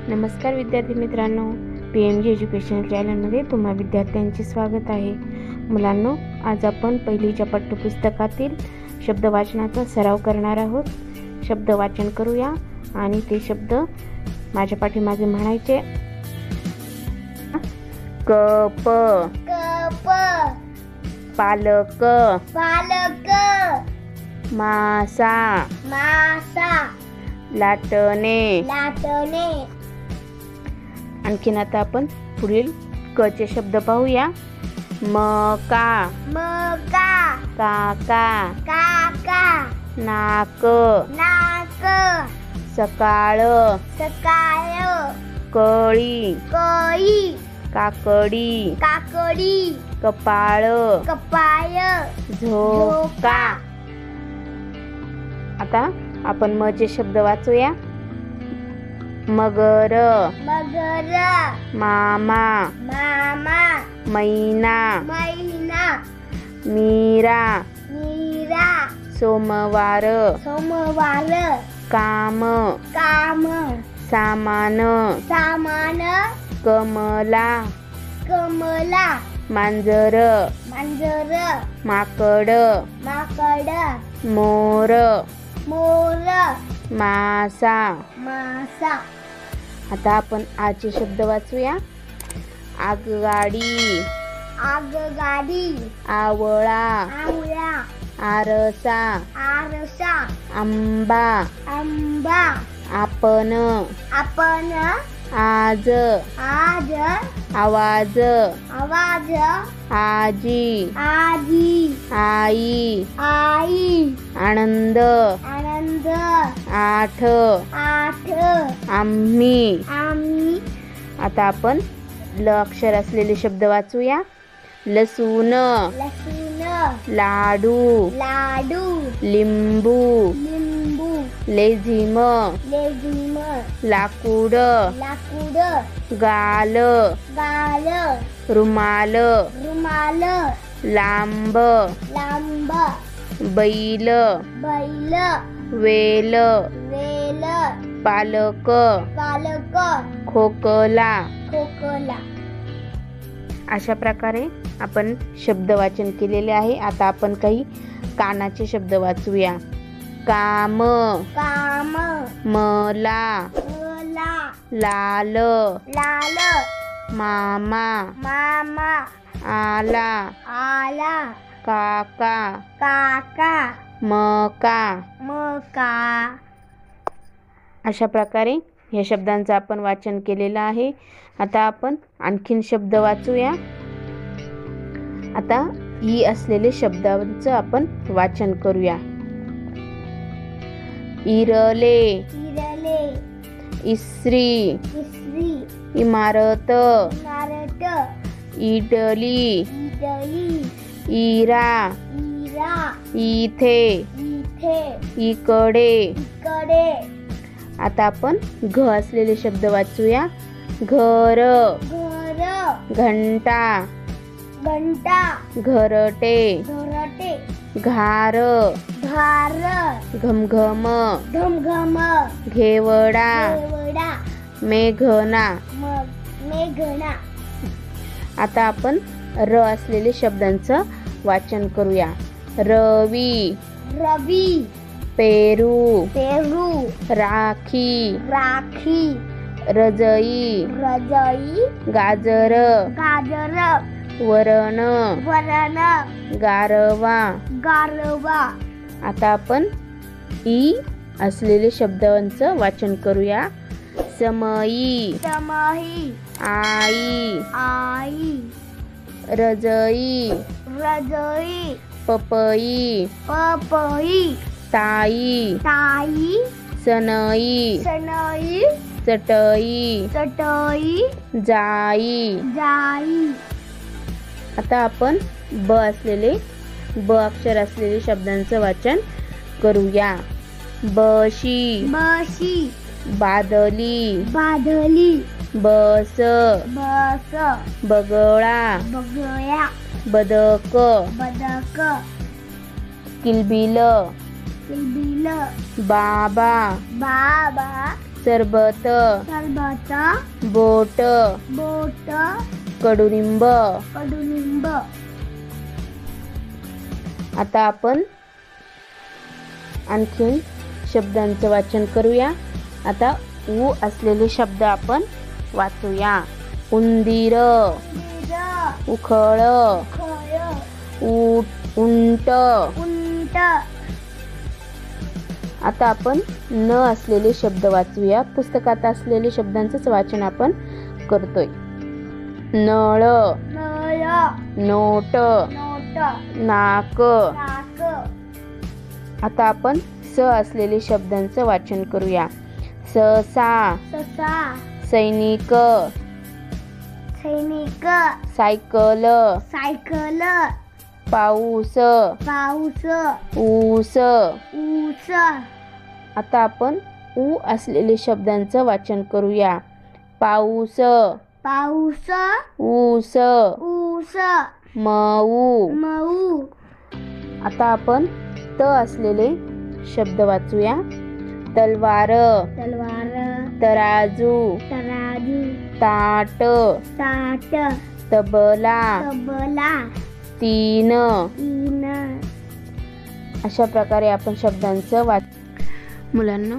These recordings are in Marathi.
नमस्कार विद्यार्थी मित्रांनो, PMG एज्युकेशन चॅनलमध्ये तुम्हा विद्यार्थ्यांचे स्वागत आहे. मुलांनो, आज आपण पहिलीच्या पाठ्यपुस्तकातील शब्द वाचनाचा सराव करणार आहोत. शब्द वाचन करूया आणि ते शब्द माझ्या पाठीमागे म्हणायचे. कप, कप, पालक, पालक, मासा, मासा, लाटणे. लाटणे. आणखीन आता आपण पुढील क चे शब्द पाहूया. मका, मका, काका, काका, नाक, नाक, सकाळ, सकाळ, कळी, कळी, काकडी, काकडी, कपाळ, कपाळ, झोका. आता आपण म चे शब्द वाचूया. मगर, मगर, मामा, मामा, मैना, मैना, मीरा, मीरा, सोमवार, सोमवार, काम, काम, सामान, सामान, कमला, कमला, मांजर, मांजर, माकड, माकड, मोर, मोर, मासा. मासा. आता आपण आचे शब्द वाचूया. आगगाडी, आगगाडी, आवळा, आवळा, आरसा, आरसा, आंबा, आंबा, आपण, आपण, आज, आज, आवाज, आवाज, आजी, आजी, आई, आई, आनंद, आनंद, आठ, आठ, आम्ही. आम्ही. आता आपण ल अक्षर असलेले शब्द वाचूया. लसूण, लसूण, लाडू, लाडू, लिंबू, लिंबू, लेझिम, लेझिम, लाकूड, लाकूड, गाल, गाल, रुमाल, रुमाल, लांब, लांब, बैल, बैल, वेल, वेल, पालक, पालक, खोकला. खोकला. अशा प्रकारे आपण शब्द वाचन केलेले आहे. आता आपण काही कानाचे शब्द वाचूया. काम, काम, मला, मला, लाल, लाल, मामा, मामा, आला, आला, काका, काका, मका. मका. अशा प्रकारे या शब्दांचं आपण वाचन केलेलं आहे. आता आपण आणखीन शब्द वाचूया. आता ई असलेले शब्दांचं आपण वाचन करूया. इरले, इरले, इस्त्री, इसरी, इमारत, इमारत, इडली, इडली, इरा, इरा, इथे, इथे, इकडे. इकडे. आता आपण घ असलेले शब्द वाचूया. घर, घर, घंटा, घंटा, घरटे, घरटे, घार, घार, घमघम, घमघम, घेवडा, घेवडा, मेघना. मेघना. आता आपण र असलेले शब्दांचं वाचन करूया. रवी, रवी, पेरू, पेरू, राखी, राखी, रजई, रजई, गाजर, गाजर, वरण, वरण, गारवा. गारवा. आता आपण ई असलेले शब्दांचं वाचन करूया. समई, समई, आई, आई, रजई, रजई, पपई, पपई, ताई, ताई, सनई, सनई, चटई, चटई, जाई. जाई. आता आपण ब असलेले ब अक्षर असलेले शब्दांचं वाचन करूया. बशी, बशी, बादली, बादली, बस, बस, बगळा, बगळ्या, बदक, बदक, किलबिल, किलबिल, बाबा, बाबा, सरबत, सरबत, बोट, बोट, कडुलिंब. कडुलिंब. आता आपण आणखीन शब्दांचं वाचन करूया. आता उ असलेले शब्द आपण वाचूया. उंदीर, उंदीर, उखळ, खळ, उंट. उंट. आता आपण न असलेले शब्द वाचूया. पुस्तकात असलेले शब्दांचंच वाचन आपण करतोय. नळ, नळ, नोट, नोट, नाक. नाक. आता आपण स असलेले शब्दांचं वाचन करूया. ससा, ससा, सैनिक, सैनिक, सायकल, सायकल, पाऊस, पाऊस, ऊस. ऊस. आता आपण उ असलेले शब्दांचं वाचन करूया. पाऊस, पाऊस, ऊस, ऊस, मऊ. मऊ. आता आपण त असलेले शब्द वाचूया. तलवार, तलवार, तराजू, तराजू, ताट, ताट, तबला, तबला, तीन. तीन. अशा प्रकारे आपण शब्दांचं मुलांना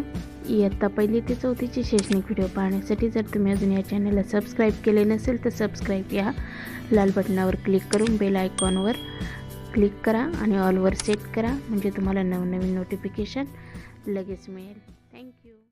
इयत्ता 1ली ते 4थीचे शैक्षणिक व्हिडिओ पाहण्यासाठी जर तुम्ही अजून या चॅनलला सबस्क्राईब केले नसेल तर सबस्क्राईब या लाल बटनावर क्लिक करून बेल आयकॉनवर क्लिक करा आणि ऑलवर सेट करा, म्हणजे तुम्हाला नवनवीन नोटिफिकेशन लगेच मिळेल. थँक्यू.